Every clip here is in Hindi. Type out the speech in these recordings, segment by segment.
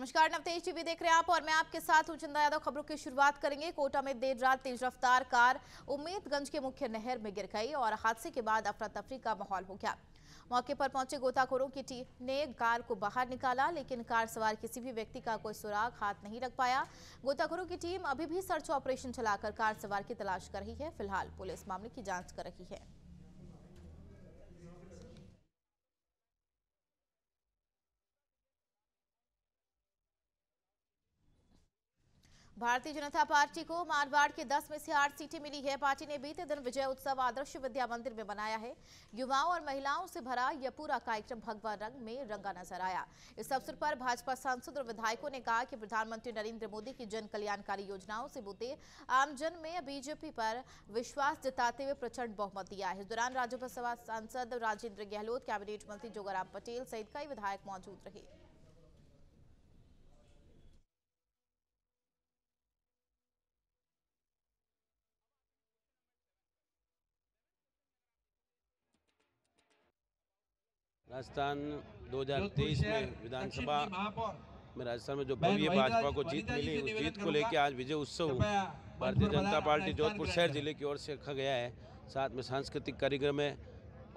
नमस्कार, नवतेज टीवी देख रहे हैं आप और मैं आपके साथ हूं चंदा यादव। खबरों की शुरुआत करेंगे। कोटा में देर रात तेज रफ्तार कार उम्मेदगंज के मुख्य नहर में गिर गई और हादसे के बाद अफरा तफरी का माहौल हो गया। मौके पर पहुंचे गोताखोरों की टीम ने कार को बाहर निकाला, लेकिन कार सवार किसी भी व्यक्ति का कोई सुराग हाथ नहीं लग पाया। गोताखोरों की टीम अभी भी सर्च ऑपरेशन चलाकर कार सवार की तलाश कर रही है। फिलहाल पुलिस मामले की जांच कर रही है। भारतीय जनता पार्टी को मारवाड़ के 10 में से 8 सीटें मिली है। पार्टी ने बीते दिन विजय उत्सव आदर्श विद्या मंदिर में मनाया है। युवाओं और महिलाओं से भरा यह पूरा कार्यक्रम भगवा रंग में रंगा नजर आया। इस अवसर पर भाजपा सांसद और विधायकों ने कहा कि प्रधानमंत्री नरेंद्र मोदी की जन कल्याणकारी योजनाओं से बूते आमजन में बीजेपी पर विश्वास जताते हुए प्रचंड बहुमत दिया है। इस दौरान राज्यसभा सांसद राजेंद्र गहलोत, कैबिनेट मंत्री जोगाराम पटेल सहित कई विधायक मौजूद रहे। राजस्थान 2023 में विधानसभा में राजस्थान में जो भव्य भाजपा को जीत मिली, उस जीत को लेकर आज विजय उत्सव भारतीय जनता पार्टी जोधपुर शहर जिले की ओर से रखा गया है। साथ में सांस्कृतिक कार्यक्रम है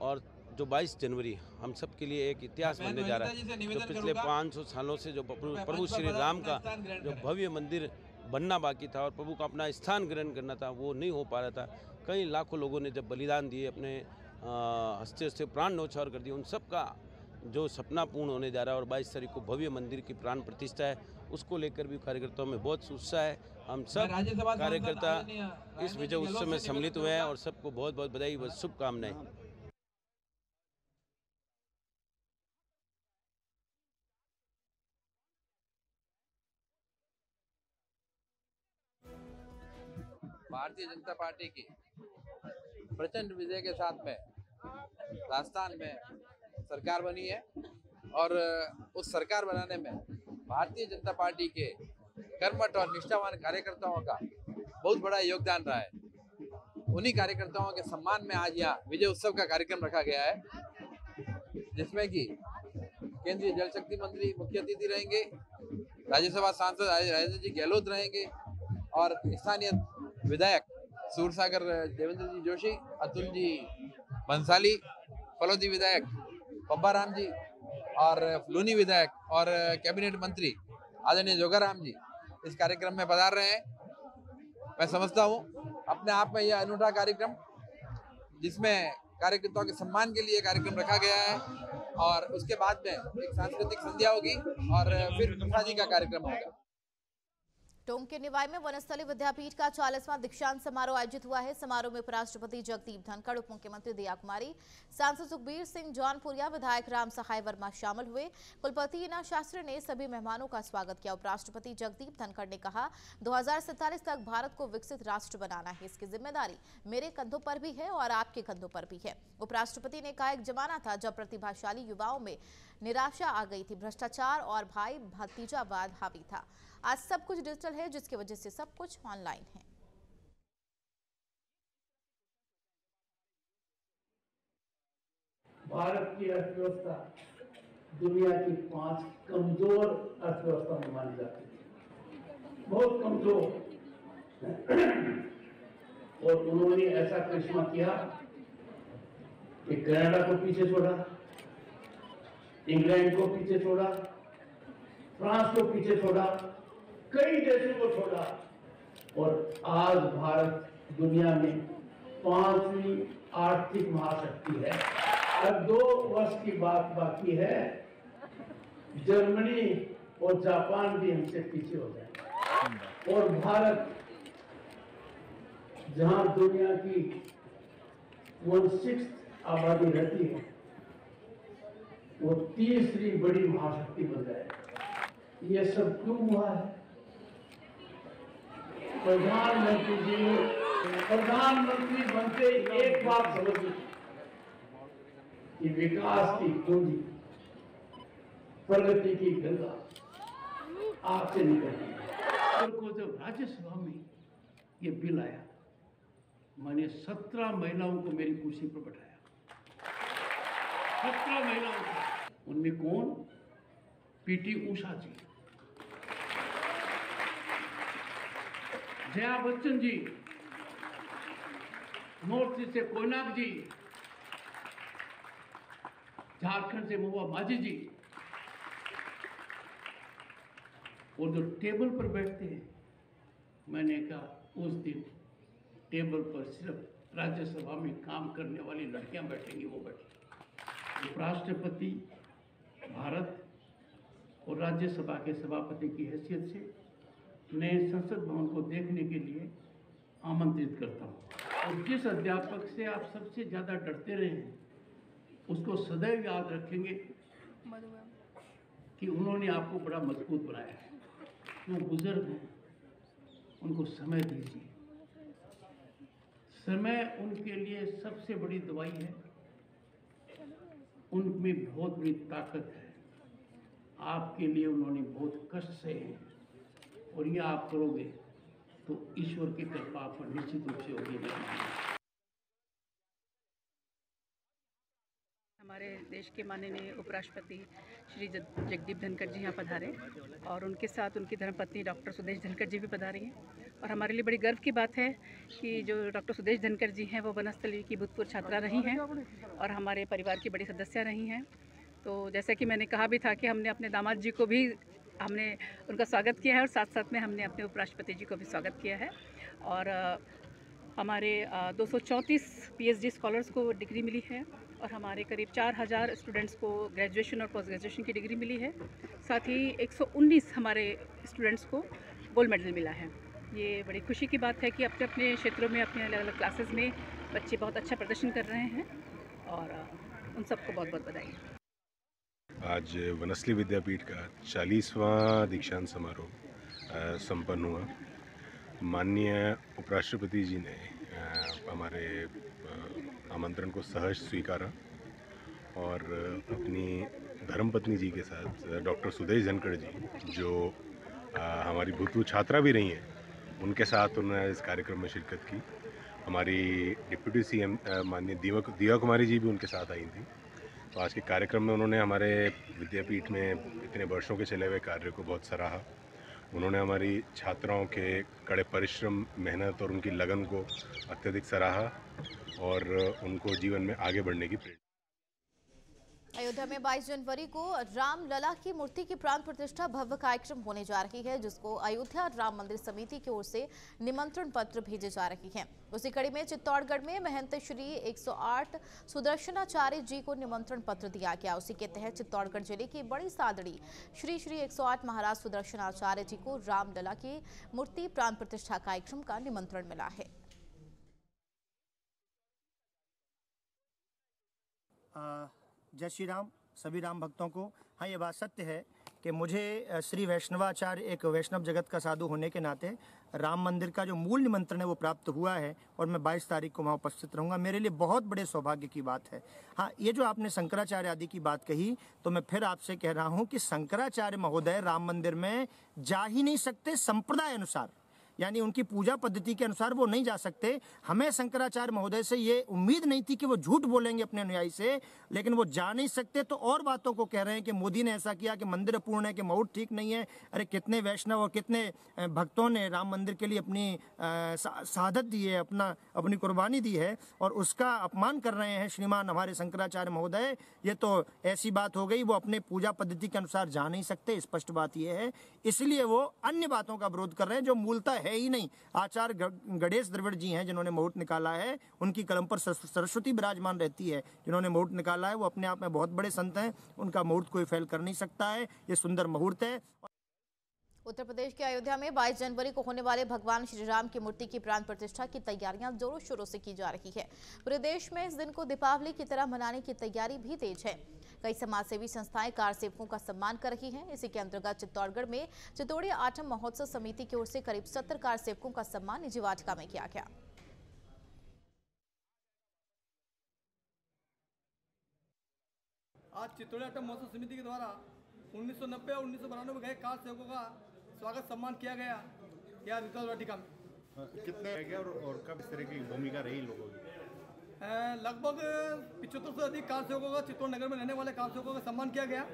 और जो 22 जनवरी हम सब के लिए एक इतिहास बनने जा रहा है। जो पिछले 500 सालों से जो प्रभु श्री राम का जो भव्य मंदिर बनना बाकी था और प्रभु का अपना स्थान ग्रहण करना था, वो नहीं हो पा रहा था। कई लाखों लोगों ने जब बलिदान दिए, अपने हंसते हंसते प्राण न्यौछावर कर दिए, उन सब का जो सपना पूर्ण होने जा रहा है। और 22 तारीख को भव्य मंदिर की प्राण प्रतिष्ठा है, उसको लेकर भी कार्यकर्ताओं में बहुत उत्साह है। हम सब कार्यकर्ता इस विजय उत्सव में सम्मिलित हुए हैं और सबको बहुत बहुत बधाई व शुभकामनाएं। भारतीय जनता पार्टी की प्रचंड विजय के साथ में राजस्थान में सरकार बनी है और उस सरकार बनाने में भारतीय जनता पार्टी के कर्मठ और निष्ठावान कार्यकर्ताओं का बहुत बड़ा योगदान रहा है। उन्हीं कार्यकर्ताओं के सम्मान में आज यहाँ विजय उत्सव का कार्यक्रम रखा गया है, जिसमें कि केंद्रीय जल शक्ति मंत्री मुख्य अतिथि रहेंगे, राज्यसभा सांसद राजेंद्र जी गहलोत रहेंगे और स्थानीय विधायक सूरसागर देवेंद्र जी जोशी, अतुल जी बंसाली, फलोदी विधायक पब्बा राम जी और लूनी विधायक और कैबिनेट मंत्री आदरणीय जोगाराम जी इस कार्यक्रम में पधार रहे हैं। मैं समझता हूँ अपने आप में यह अनूठा कार्यक्रम, जिसमें कार्यकर्ताओं के सम्मान के लिए कार्यक्रम रखा गया है और उसके बाद में एक सांस्कृतिक संध्या होगी और फिर प्रसादी का कार्यक्रम होगा। टोंक के निवाई में वनस्थली विद्यापीठ का 40वां दीक्षांत समारोह आयोजित हुआ है। समारोह में उपराष्ट्रपति जगदीप धनखड़, उप मुख्यमंत्री दीया कुमारी, सांसद सुखबीर सिंह जौनपुरिया, विधायक राम सहाय वर्मा शामिल हुए। कुलपति ईना शास्त्री ने सभी मेहमानों का स्वागत किया। उपराष्ट्रपति जगदीप धनखड़ ने कहा, 2047 तक भारत को विकसित राष्ट्र बनाना है। इसकी जिम्मेदारी मेरे कंधों पर भी है और आपके कंधों पर भी है। उपराष्ट्रपति ने कहा, एक जमाना था जब प्रतिभाशाली युवाओं में निराशा आ गई थी, भ्रष्टाचार और भाई भतीजावाद हावी था। आज सब कुछ डिजिटल है, जिसकी वजह से सब कुछ ऑनलाइन है। भारत की अर्थव्यवस्था दुनिया की 5 कमजोर अर्थव्यवस्था में मानी जाती है, बहुत कमजोर। और उन्होंने ऐसा करिश्मा किया कि कनाडा को पीछे छोड़ा, इंग्लैंड को पीछे छोड़ा, फ्रांस को पीछे छोड़ा, कई देशों को छोड़ा और आज भारत दुनिया में 5वीं आर्थिक महाशक्ति है। अब 2 वर्ष की बात बाकी है, जर्मनी और जापान भी हमसे पीछे हो जाए और भारत, जहां दुनिया की 1/6 आबादी रहती है, वो 3री बड़ी महाशक्ति बन जाए। ये सब क्यों हुआ है? प्रधानमंत्री जी प्रधानमंत्री बनते एक बात समझिए कि विकास की पूंजी, प्रगति की गंगा आपसे निकलती है। को जब राज्यसभा में ये बिल आया, मैंने 17 महिलाओं को मेरी कुर्सी पर बैठाया। 17 महिलाओं को। उनमें कौन? पीटी उषा जी, जया बच्चन जी, नॉर्थ ईस्ट से कोयनाक जी, झारखंड से महुआ माझी जी, और जो टेबल पर बैठते हैं, मैंने कहा उस दिन टेबल पर सिर्फ राज्यसभा में काम करने वाली लड़कियां बैठेंगी, वो बैठेंगी। उपराष्ट्रपति भारत और राज्यसभा के सभापति की हैसियत से मैं संसद भवन को देखने के लिए आमंत्रित करता हूँ। और जिस अध्यापक से आप सबसे ज़्यादा डरते रहे हैं, उसको सदैव याद रखेंगे कि उन्होंने आपको बड़ा मजबूत बनाया है। वो बुजुर्ग हैं, उनको समय दीजिए। समय उनके लिए सबसे बड़ी दवाई है, उनमें बहुत बड़ी ताकत है। आपके लिए उन्होंने बहुत कष्ट सहे हैं, और ये आप करोगे तो ईश्वर की कृपा आप पर निश्चित रूप से होगी। हमारे देश के माननीय उपराष्ट्रपति श्री जगदीप धनखड़ जी यहाँ पधारे, और उनके साथ उनकी धर्मपत्नी डॉक्टर सुदेश धनखड़ जी भी पधारी हैं। और हमारे लिए बड़ी गर्व की बात है कि जो डॉक्टर सुदेश धनखड़ जी हैं वो वनस्थली की भूतपूर्व छात्रा रही हैं और हमारे परिवार की बड़ी सदस्य रही हैं। तो जैसा कि मैंने कहा भी था कि हमने अपने दामाद जी को भी हमने उनका स्वागत किया है, और साथ साथ में हमने अपने उपराष्ट्रपति जी को भी स्वागत किया है। और हमारे 234 PhD स्कॉलर्स को डिग्री मिली है, और हमारे करीब 4000 स्टूडेंट्स को ग्रेजुएशन और पोस्ट ग्रेजुएशन की डिग्री मिली है। साथ ही 119 हमारे स्टूडेंट्स को गोल्ड मेडल मिला है। ये बड़ी खुशी की बात है कि अपने अपने क्षेत्रों में अपने अलग अलग क्लासेस में बच्चे बहुत अच्छा प्रदर्शन कर रहे हैं, और उन सबको बहुत बहुत बधाई। आज वनस्थली विद्यापीठ का 40वां दीक्षांत समारोह संपन्न हुआ। माननीय उपराष्ट्रपति जी ने हमारे आमंत्रण को सहर्ष स्वीकारा, और अपनी धर्मपत्नी जी के साथ डॉक्टर सुदेश धनखड़ जी, जो हमारी भूतपूर्व छात्रा भी रही हैं, उनके साथ उन्होंने इस कार्यक्रम में शिरकत की। हमारी डिप्टी CM माननीय दिया कुमारी जी भी उनके साथ आई थी। तो आज के कार्यक्रम में उन्होंने हमारे विद्यापीठ में इतने वर्षों के चले हुए कार्य को बहुत सराहा। उन्होंने हमारी छात्राओं के कड़े परिश्रम, मेहनत और उनकी लगन को अत्यधिक सराहा, और उनको जीवन में आगे बढ़ने की प्रेरणा। अयोध्या में 22 जनवरी को रामलला की मूर्ति की प्राण प्रतिष्ठा भव्य कार्यक्रम होने जा रही है, जिसको अयोध्या राम मंदिर समिति की ओर से निमंत्रण पत्र भेजे जा रहे हैं। उसी कड़ी में चित्तौड़गढ़ में महंत श्री 108 सुदर्शनाचार्य जी को निमंत्रण पत्र दिया गया। उसी के तहत चित्तौड़गढ़ जिले की बड़ी सादड़ी श्री 108 महाराज सुदर्शनाचार्य जी को रामलला की मूर्ति प्राण प्रतिष्ठा कार्यक्रम का निमंत्रण मिला है। जय श्री राम सभी राम भक्तों को। हाँ, ये बात सत्य है कि मुझे श्री वैष्णवाचार्य एक वैष्णव जगत का साधु होने के नाते राम मंदिर का जो मूल निमंत्रण है वो प्राप्त हुआ है, और मैं 22 तारीख को वहाँ उपस्थित रहूँगा। मेरे लिए बहुत बड़े सौभाग्य की बात है। हाँ, ये जो आपने शंकराचार्य आदि की बात कही, तो मैं फिर आपसे कह रहा हूँ कि शंकराचार्य महोदय राम मंदिर में जा ही नहीं सकते संप्रदाय अनुसार, यानी उनकी पूजा पद्धति के अनुसार वो नहीं जा सकते। हमें शंकराचार्य महोदय से ये उम्मीद नहीं थी कि वो झूठ बोलेंगे अपने अनुयायी से, लेकिन वो जा नहीं सकते तो और बातों को कह रहे हैं कि मोदी ने ऐसा किया, कि मंदिर अपूर्ण है, कि मुहूर्त ठीक नहीं है। अरे कितने वैष्णव और कितने भक्तों ने राम मंदिर के लिए अपनी शहादत दी है, अपनी कुर्बानी दी है, और उसका अपमान कर रहे हैं श्रीमान हमारे शंकराचार्य महोदय। ये तो ऐसी बात हो गई, वो अपने पूजा पद्धति के अनुसार जा नहीं सकते, स्पष्ट बात ये है। इसलिए वो अन्य बातों का विरोध कर रहे हैं जो मूलतः है ही नहीं। आचार्य गणेश द्रविड़ जी हैं जिन्होंने मुहूर्त निकाला है, उनकी कलम पर सरस्वती विराजमान रहती है। जिन्होंने मुहूर्त निकाला है वो अपने आप में बहुत बड़े संत हैं, उनका मुहूर्त कोई फेल कर नहीं सकता है। ये सुंदर मुहूर्त है। उत्तर प्रदेश के अयोध्या में 22 जनवरी को होने वाले भगवान श्री राम की मूर्ति की प्राण प्रतिष्ठा की तैयारियां जोरों शोरों से की जा रही है। पूरे देश में इस दिन को दीपावली की तरह मनाने की तैयारी भी तेज है। कई समाजसेवी संस्थाएं कार सेवकों का सम्मान कर रही हैं। इसी के अंतर्गत चित्तौड़गढ़ में चित्तौड़ी आठम महोत्सव समिति की ओर से करीब 70 कार सेवकों का सम्मान निजी वाटिका में किया गया। आज चित्तौड़ी आठम महोत्सव समिति के द्वारा 1990 और 1992 में गए कार सेवकों का स्वागत सम्मान किया गया यहाँ विकास वाटिका में। कितने और कब इस तरह की भूमिका रही लोगों की? लगभग 75 से अधिक कार सेवकों का, चित्तौड़ नगर में रहने वाले कार सेवकों का सम्मान किया गया।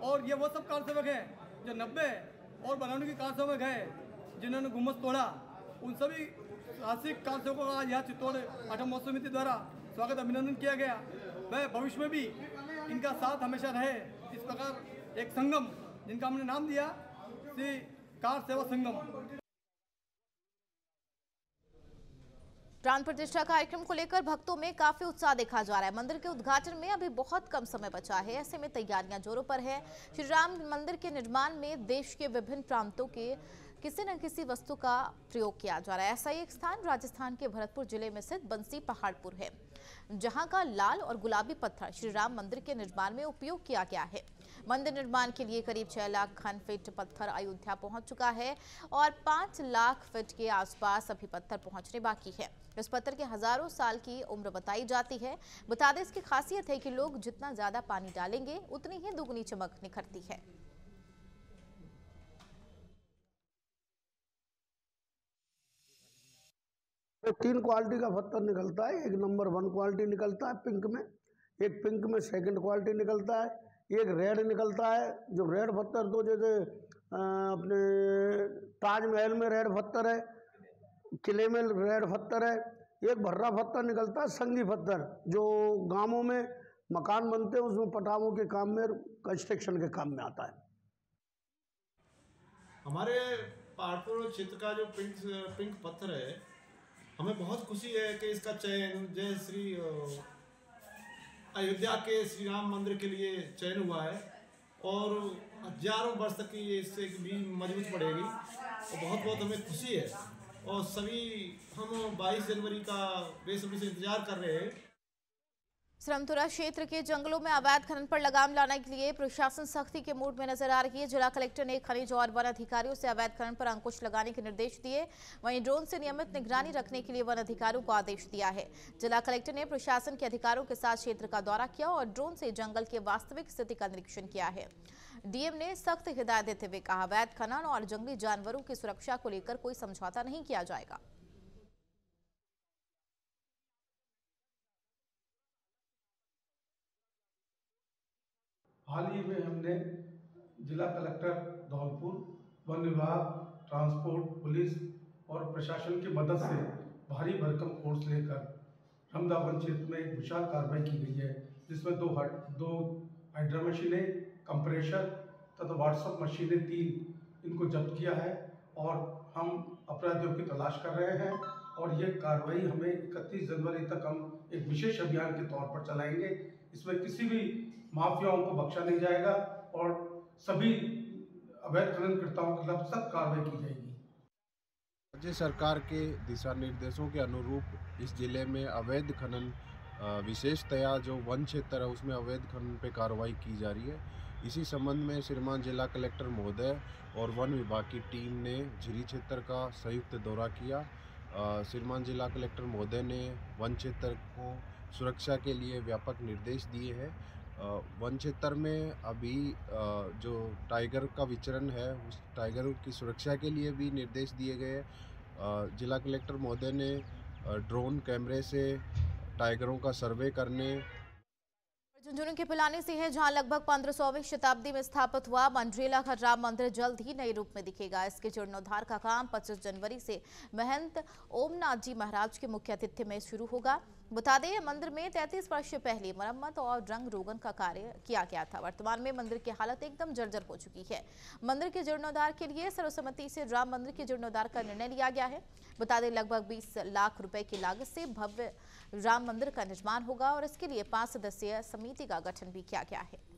और ये वो सब कार सेवक हैं जो 90 और 92 की कार सेवक गए जिन्होंने गुम्बद तोड़ा उन सभी साहसिक कार सेवकों का यहाँ चित्तौड़ आठम महोत्सव समिति द्वारा स्वागत अभिनंदन किया गया। वह भविष्य में भी इनका साथ हमेशा रहे। इस प्रकार एक संगम जिनका हमने नाम दिया श्री कार सेवा संगम। प्राण प्रतिष्ठा कार्यक्रम को लेकर भक्तों में काफी उत्साह देखा जा रहा है। मंदिर के उद्घाटन में अभी बहुत कम समय बचा है, ऐसे में तैयारियां जोरों पर है। श्री राम मंदिर के निर्माण में देश के विभिन्न प्रांतों के किसी न किसी वस्तु का प्रयोग किया जा रहा है। ऐसा ही एक स्थान राजस्थान के भरतपुर जिले में स्थित बंसी पहाड़पुर है, जहां का लाल और गुलाबी पत्थर श्री राम मंदिर के निर्माण में उपयोग किया गया है। मंदिर निर्माण के लिए करीब 6 लाख घन फीट पत्थर अयोध्या पहुंच चुका है और 5 लाख फीट के आसपास अभी पत्थर पहुंचने बाकी है। इस पत्थर के हजारों साल की उम्र बताई जाती है। बता दें, इसकी खासियत है कि लोग जितना ज्यादा पानी डालेंगे उतनी ही दुगनी चमक निखरती है। तो 3 क्वालिटी का पत्थर निकलता है। एक नंबर 1 क्वालिटी निकलता है पिंक में, एक पिंक में सेकंड क्वालिटी निकलता है, एक रेड निकलता है। जो रेड पत्थर तो जैसे अपने ताजमहल में रेड पत्थर है, किले में रेड पत्थर है। एक भर्रा पत्थर निकलता है संगी पत्थर, जो गांवों में मकान बनते हैं उसमें पटावों के काम में, कंस्ट्रक्शन के काम में आता है। हमारे पहाड़पुर क्षेत्र का जो पिंक पत्थर है, हमें बहुत खुशी है कि इसका चयन जय श्री अयोध्या के श्री राम मंदिर के लिए चयन हुआ है और हजारों वर्ष तक की ये इससे भी मजबूत पड़ेगी और बहुत बहुत हमें खुशी है। और सभी हम 22 जनवरी का बेसब्री से इंतजार कर रहे हैं। सरमतुरा क्षेत्र के जंगलों में अवैध खनन पर लगाम लाने के लिए प्रशासन सख्ती के मूड में नजर आ रही है। जिला कलेक्टर ने खनिज और वन अधिकारियों से अवैध खनन पर अंकुश लगाने के निर्देश दिए। वहीं ड्रोन से नियमित निगरानी रखने के लिए वन अधिकारियों को आदेश दिया है। जिला कलेक्टर ने प्रशासन के अधिकारियों के साथ क्षेत्र का दौरा किया और ड्रोन से जंगल की वास्तविक स्थिति का निरीक्षण किया है। डीएम ने सख्त हिदायत देते हुए कहा, अवैध खनन और जंगली जानवरों की सुरक्षा को लेकर कोई समझौता नहीं किया जाएगा। हाल ही में हमने जिला कलेक्टर धौलपुर, वन विभाग, ट्रांसपोर्ट, पुलिस और प्रशासन की मदद से भारी भरकम फोर्स लेकर रमदा वन क्षेत्र में एक विशाल कार्रवाई की गई है, जिसमें दो हाइड्रा मशीनें, कंप्रेशर तथा व्हाट्सएप मशीनें 3 इनको जब्त किया है और हम अपराधियों की तलाश कर रहे हैं। और ये कार्रवाई हमें 31 जनवरी तक हम एक विशेष अभियान के तौर पर चलाएंगे। इसमें किसी भी माफियाओं को बख्शा नहीं जाएगा और सभी अवैध खननकर्ताओं के खिलाफ सख्त कार्रवाई की जाएगी। राज्य सरकार के दिशा निर्देशों के अनुरूप इस जिले में अवैध खनन, विशेषतया जो वन क्षेत्र है उसमें अवैध खनन पे कार्रवाई की जा रही है। इसी संबंध में श्रीमान जिला कलेक्टर महोदय और वन विभाग की टीम ने झिरी क्षेत्र का संयुक्त दौरा किया। श्रीमान जिला कलेक्टर महोदय ने वन क्षेत्र को सुरक्षा के लिए व्यापक निर्देश दिए हैं। वन क्षेत्र में अभी जो टाइगर का विचरण है उस टाइगर की सुरक्षा के लिए भी निर्देश दिए गए। जिला कलेक्टर महोदय ने ड्रोन कैमरे से टाइगरों का सर्वे करने। झुंझुनू के पिलानी से है, जहां लगभग 1500वीं शताब्दी में स्थापित हुआ मंडरेला का राम मंदिर जल्द ही नए रूप में दिखेगा। इसके जीर्णोद्धार का काम 25 जनवरी से महंत ओमनाथ जी महाराज के मुख्य आतिथ्य में शुरू होगा। बता दें, मंदिर में 33 वर्ष पहले मरम्मत और रंग रोगन का कार्य किया गया था। वर्तमान में मंदिर की हालत एकदम जर्जर हो चुकी है। मंदिर के जीर्णोद्धार के लिए सर्वसम्मति से राम मंदिर के जीर्णोद्धार का निर्णय लिया गया है। बता दें, लगभग 20 लाख रुपए की लागत से भव्य राम मंदिर का निर्माण होगा और इसके लिए 5 सदस्यीय समिति का गठन भी किया गया है।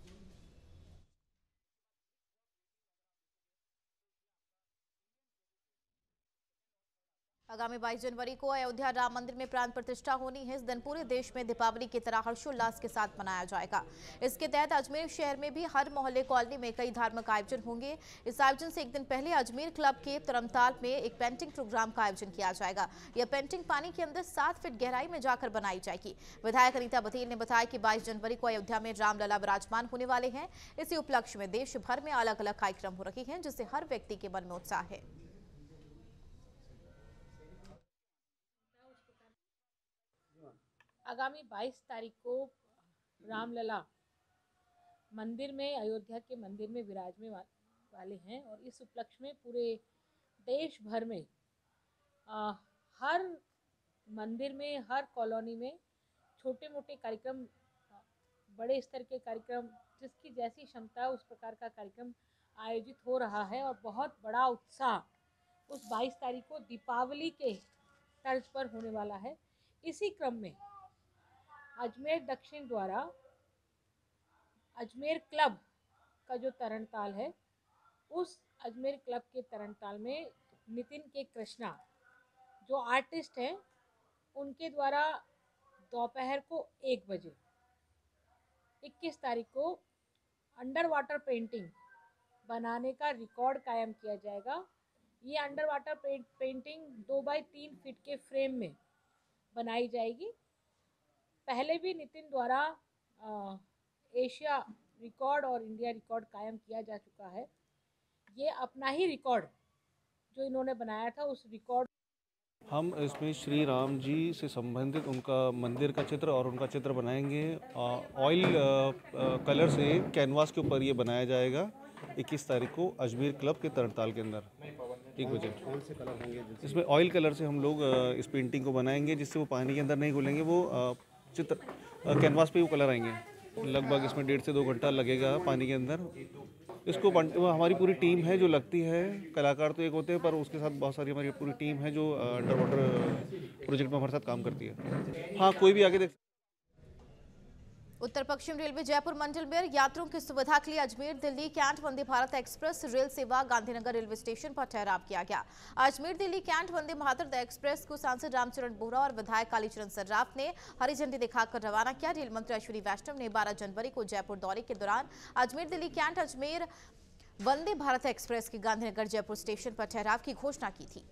आगामी 22 जनवरी को अयोध्या राम मंदिर में प्राण प्रतिष्ठा होनी है। इस दिन पूरे देश में दीपावली की तरह हर्षोल्लास के साथ मनाया जाएगा। इसके तहत अजमेर शहर में भी हर मोहल्ले कॉलोनी में कई धार्मिक आयोजन होंगे। इस आयोजन से एक दिन पहले अजमेर क्लब के तरमताल में एक पेंटिंग प्रोग्राम का आयोजन किया जाएगा। यह पेंटिंग पानी के अंदर 7 फीट गहराई में जाकर बनाई जाएगी। विधायक अनीता बघेल ने बताया कि 22 जनवरी को अयोध्या में रामलला विराजमान होने वाले हैं। इसी उपलक्ष्य में देश भर में अलग अलग कार्यक्रम हो रहे हैं, जिससे हर व्यक्ति के मन में उत्साह है। आगामी 22 तारीख को रामलला मंदिर में, अयोध्या के मंदिर में विराजने वाले हैं और इस उपलक्ष्य में पूरे देश भर में हर मंदिर में, हर कॉलोनी में छोटे मोटे कार्यक्रम, बड़े स्तर के कार्यक्रम, जिसकी जैसी क्षमता है उस प्रकार का कार्यक्रम आयोजित हो रहा है और बहुत बड़ा उत्साह उस 22 तारीख को दीपावली के तर्ज पर होने वाला है। इसी क्रम में अजमेर दक्षिण द्वारा अजमेर क्लब का जो तरणताल है, उस अजमेर क्लब के तरणताल में नितिन के कृष्णा जो आर्टिस्ट हैं, उनके द्वारा दोपहर को 1 बजे 21 तारीख को अंडर वाटर पेंटिंग बनाने का रिकॉर्ड कायम किया जाएगा। ये under water painting 2x3 feet के फ्रेम में बनाई जाएगी। पहले भी नितिन द्वारा एशिया रिकॉर्ड और इंडिया रिकॉर्ड कायम किया जा चुका है। ये अपना ही रिकॉर्ड जो इन्होंने बनाया था, उस रिकॉर्ड हम इसमें श्री राम जी से संबंधित उनका मंदिर का चित्र और उनका चित्र बनाएंगे। ऑयल कलर से कैनवास के ऊपर ये बनाया जाएगा 21 तारीख को अजमेर क्लब के तरणताल के अंदर 1 बजे। कौन से कलर होंगे? इसमें ऑयल कलर से हम लोग इस पेंटिंग को बनाएंगे, जिससे वो पानी के अंदर नहीं घुलेंगे, वो चित्र कैनवास पे वो कलर आएंगे। लगभग इसमें 1.5 से 2 घंटा लगेगा पानी के अंदर। इसको हमारी पूरी टीम है जो लगती है, कलाकार तो एक होते हैं पर उसके साथ बहुत सारी हमारी पूरी टीम है जो अंडर वाटर प्रोजेक्ट में हमारे साथ काम करती है। हाँ, कोई भी आगे देख। उत्तर पश्चिम रेलवे जयपुर मंडल में यात्रियों की सुविधा के लिए Ajmer Delhi cantt Vande Bharat express rail सेवा गांधीनगर रेलवे स्टेशन पर ठहराव किया गया। अजमेर दिल्ली कैंट वंदे भारत एक्सप्रेस को सांसद रामचरण बोहरा और विधायक कालीचरण सर्राफ ने हरी झंडी दिखाकर रवाना किया। रेल मंत्री अश्विनी वैष्णव ने 12 जनवरी को जयपुर दौरे के दौरान अजमेर दिल्ली कैंट अजमेर वंदे भारत एक्सप्रेस के गांधीनगर जयपुर स्टेशन पर ठहराव की घोषणा की थी।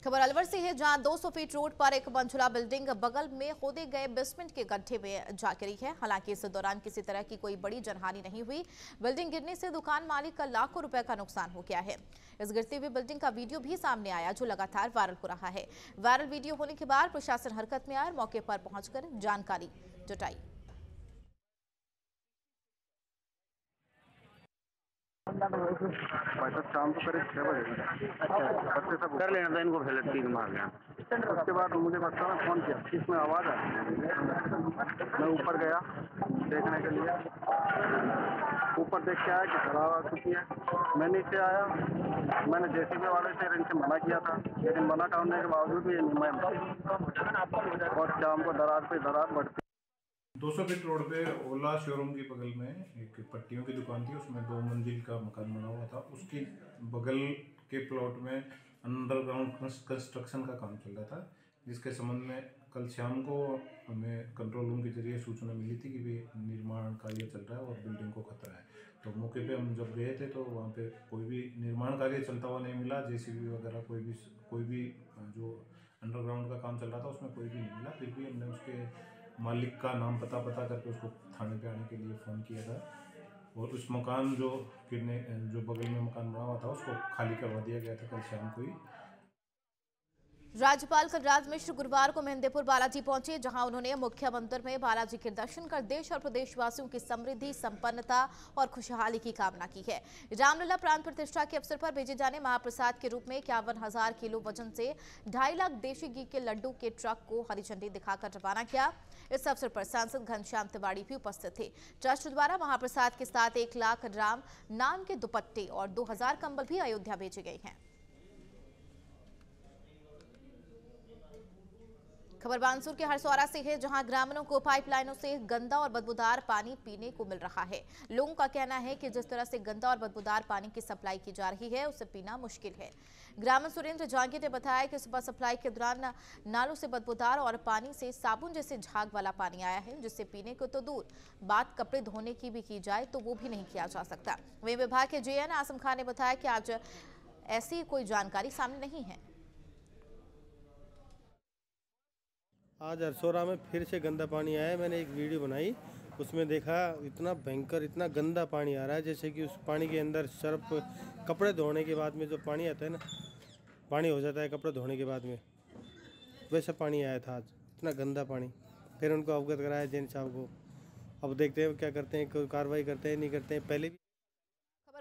खबर अलवर से है, जहां 200 फीट रोड पर एक मंजिला बिल्डिंग बगल में खोदे गए बेसमेंट के गड्ढे में जा गिरी है। हालांकि इस दौरान किसी तरह की कोई बड़ी जनहानि नहीं हुई। बिल्डिंग गिरने से दुकान मालिक का लाखों रुपए का नुकसान हो गया है। इस गिरती हुई बिल्डिंग का वीडियो भी सामने आया, जो लगातार वायरल हो रहा है। वायरल वीडियो होने के बाद प्रशासन हरकत में आया और मौके पर पहुंचकर जानकारी जुटाई। शाम को करीब 6 बजे बच्चे सब कर लेना था, इनको पहले 3 मार गया। उसके बाद मुझे बच्चों ने फ़ोन किया, इसमें आवाज़ आई। मैं ऊपर गया देखने के लिए, ऊपर देख के आया कि खराब आ चुकी है। मैं नीचे आया, मैंने जेसीबी वाले से इनसे मना किया था, लेकिन मना करने के बावजूद भी ये नहीं मान, और शाम को दरार पे दरार बढ़ती। 200 फीट रोड पे ओला शोरूम के बगल में एक पट्टियों की दुकान थी, उसमें 2 मंजिल का मकान बना हुआ था। उसकी बगल के प्लॉट में अंडरग्राउंड कंस्ट्रक्शन का काम चल रहा था, जिसके संबंध में कल शाम को हमें कंट्रोल रूम के जरिए सूचना मिली थी कि भी निर्माण कार्य चल रहा है और बिल्डिंग को खतरा है। तो मौके पे हम जब गए थे तो वहाँ पे कोई भी निर्माण कार्य चलता हुआ नहीं मिला। जेसीबी वगैरह कोई भी जो अंडरग्राउंड का काम चल रहा था उसमें कोई भी नहीं मिला। फिर भी हमने उसके मालिक का नाम पता करके उसको थाने पे आने के लिए फ़ोन किया था, और उस मकान जो बगल में मकान बना हुआ था उसको खाली करवा दिया गया था कल शाम को ही। राज्यपाल कलराज मिश्र गुरुवार को मेहंदीपुर बालाजी पहुंचे, जहां उन्होंने मुख्य मंदिर में बालाजी के दर्शन कर देश और प्रदेशवासियों की समृद्धि, संपन्नता और खुशहाली की कामना की है। रामलला प्राण प्रतिष्ठा के अवसर पर भेजे जाने महाप्रसाद के रूप में 51,000 किलो वजन से 2.5 लाख देशी घी के लड्डू के ट्रक को हरी झंडी दिखाकर रवाना किया। इस अवसर पर सांसद घनश्याम तिवारी भी उपस्थित थे। ट्रस्ट द्वारा महाप्रसाद के साथ 1 लाख राम नाम के दुपट्टे और 2000 कंबल भी अयोध्या भेजे गए हैं। खबर बानसूर के हरसौरा से है, जहां ग्रामीणों को पाइपलाइनों से गंदा और बदबूदार पानी पीने को मिल रहा है। लोगों का कहना है कि जिस तरह से गंदा और बदबूदार पानी की सप्लाई की जा रही है, उसे पीना मुश्किल है। ग्रामीण सुरेंद्र जांगी ने बताया कि सुबह सप्लाई के दौरान नालों से बदबूदार और पानी से साबुन जैसे झाग वाला पानी आया है, जिससे पीने को तो दूर बात कपड़े धोने की भी की जाए तो वो भी नहीं किया जा सकता। वहीं विभाग के जेएन आसम खान ने बताया कि आज ऐसी कोई जानकारी सामने नहीं है। आज हरसौरा में फिर से गंदा पानी आया है। मैंने एक वीडियो बनाई, उसमें देखा इतना भयंकर, इतना गंदा पानी आ रहा है, जैसे कि उस पानी के अंदर सर्फ, कपड़े धोने के बाद में जो पानी आता है ना, पानी हो जाता है कपड़े धोने के बाद में, वैसा पानी आया था आज, इतना गंदा पानी। फिर उनको अवगत कराया जेएन साहब को। अब देखते हैं क्या करते हैं, कोई कार्रवाई करते हैं नहीं करते हैं। पहले भी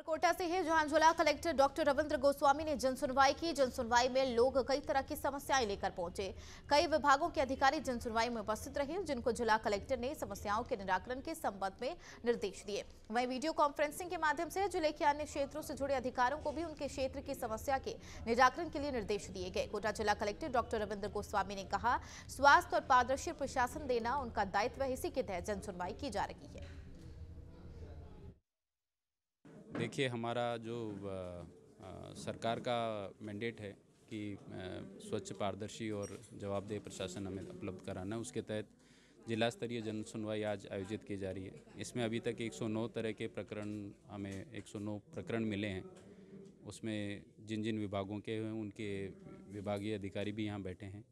कोटा से है जहां जिला कलेक्टर डॉक्टर रविंद्र गोस्वामी ने जनसुनवाई की। जनसुनवाई में लोग कई तरह की समस्याएं लेकर पहुंचे। कई विभागों के अधिकारी जनसुनवाई में उपस्थित रहे, जिनको जिला कलेक्टर ने समस्याओं के निराकरण के संबंध में निर्देश दिए। वहीं वीडियो कॉन्फ्रेंसिंग के माध्यम से जिले के अन्य क्षेत्रों से जुड़े अधिकारियों को भी उनके क्षेत्र की समस्या के निराकरण के लिए निर्देश दिए गए। कोटा जिला कलेक्टर डॉक्टर रविंद्र गोस्वामी ने कहा, स्वास्थ्य और पारदर्शी प्रशासन देना उनका दायित्व है। इसी के तहत जनसुनवाई की जा रही है। देखिए, हमारा जो सरकार का मैंडेट है कि स्वच्छ, पारदर्शी और जवाबदेह प्रशासन हमें उपलब्ध कराना है, उसके तहत जिला स्तरीय जन सुनवाई आज आयोजित की जा रही है। इसमें अभी तक 109 तरह के प्रकरण, हमें 109 प्रकरण मिले हैं। उसमें जिन जिन विभागों के हैं उनके विभागीय अधिकारी भी यहाँ बैठे हैं।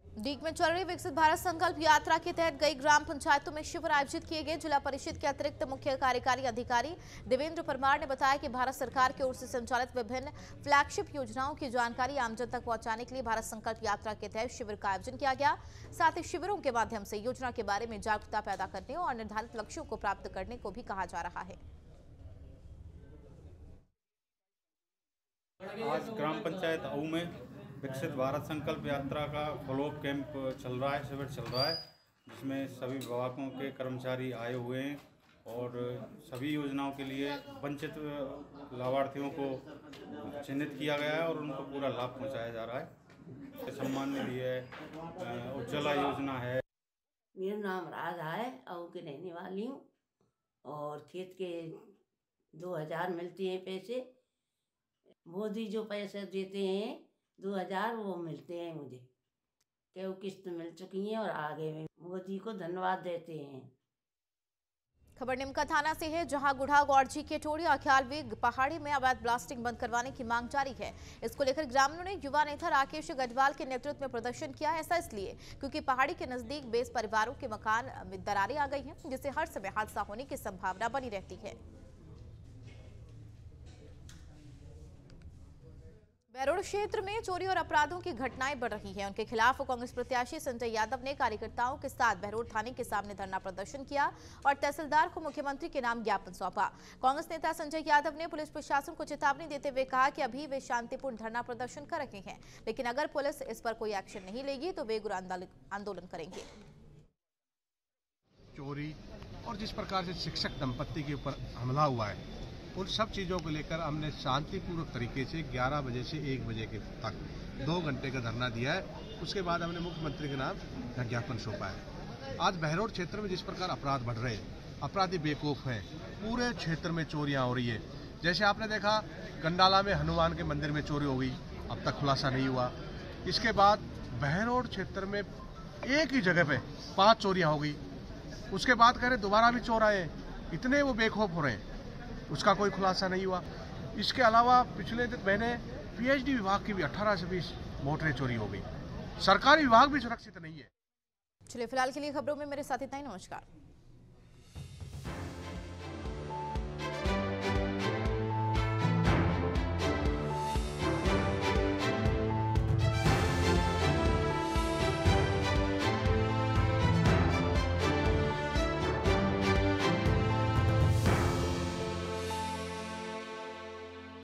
डीग में चल रही विकसित भारत संकल्प यात्रा के तहत कई ग्राम पंचायतों में शिविर आयोजित किए गए। जिला परिषद के अतिरिक्त मुख्य कार्यकारी अधिकारी देवेंद्र परमार ने बताया कि भारत सरकार की ओर से संचालित विभिन्न फ्लैगशिप योजनाओं की जानकारी आमजन तक पहुंचाने के लिए भारत संकल्प यात्रा के तहत शिविर का आयोजन किया गया। साथ ही शिविरों के माध्यम से योजना के बारे में जागरूकता पैदा करने और निर्धारित लक्ष्यों को प्राप्त करने को भी कहा जा रहा है। आज ग्राम पंचायत आऊ में विकसित भारत संकल्प यात्रा का फॉलोअप कैंप चल रहा है, शिविर चल रहा है, जिसमें सभी विभागों के कर्मचारी आए हुए हैं और सभी योजनाओं के लिए वंचित लाभार्थियों को चिन्हित किया गया है और उनको पूरा लाभ पहुंचाया जा रहा है। इसके सम्मान में भी है उज्ज्वला योजना है। मेरा नाम राधा है, आऊ की रहने वाली हूँ और खेत के 2000 मिलते हैं पैसे। मोदी जो पैसे देते हैं 2000 वो मिलते हैं मुझे, कई किस्त मिल चुकी हैं और आगे में मोदी को धन्यवाद देते हैं। खबर निमका थाना से है, जहां गुढ़ा गौरजी के टोड़ी अख्यालवी पहाड़ी में अवैध ब्लास्टिंग बंद करवाने की मांग जारी है। इसको लेकर ग्रामीणों ने युवा नेता राकेश गढ़वाल के नेतृत्व में प्रदर्शन किया। ऐसा इसलिए क्योंकि पहाड़ी के नजदीक 20 परिवारों के मकान में दरारें आ गई हैं, जिससे हर समय हादसा होने की संभावना बनी रहती है। बहरोड क्षेत्र में चोरी और अपराधों की घटनाएं बढ़ रही हैं। उनके खिलाफ कांग्रेस प्रत्याशी संजय यादव ने कार्यकर्ताओं के साथ बहरोड थाने के सामने धरना प्रदर्शन किया और तहसीलदार को मुख्यमंत्री के नाम ज्ञापन सौंपा। कांग्रेस नेता संजय यादव ने पुलिस प्रशासन को चेतावनी देते हुए कहा कि अभी वे शांतिपूर्ण धरना प्रदर्शन कर रहे हैं, लेकिन अगर पुलिस इस पर कोई एक्शन नहीं लेगी तो वे उग्र आंदोलन करेंगे। चोरी और जिस प्रकार से शिक्षक दंपत्ति के ऊपर हमला हुआ है, उन सब चीज़ों को लेकर हमने शांतिपूर्वक तरीके से 11 बजे से 1 बजे के तक 2 घंटे का धरना दिया है। उसके बाद हमने मुख्यमंत्री के नाम ज्ञापन सौंपा है। आज बहरोड क्षेत्र में जिस प्रकार अपराध बढ़ रहे हैं, अपराधी बेवकूफ़ हैं, पूरे क्षेत्र में चोरियां हो रही है। जैसे आपने देखा कंडाला में हनुमान के मंदिर में चोरी हो गई, अब तक खुलासा नहीं हुआ। इसके बाद बहरोड क्षेत्र में एक ही जगह पे 5 चोरियां हो गई। उसके बाद कह रहे दोबारा भी चोर आए, इतने वो बेखौफ हो रहे हैं, उसका कोई खुलासा नहीं हुआ। इसके अलावा पिछले महीने पीएचडी विभाग की भी 18 से 20 मोटरें चोरी हो गई। सरकारी विभाग भी सुरक्षित नहीं है। चलिए फिलहाल के लिए खबरों में मेरे साथ इतना ही। नमस्कार।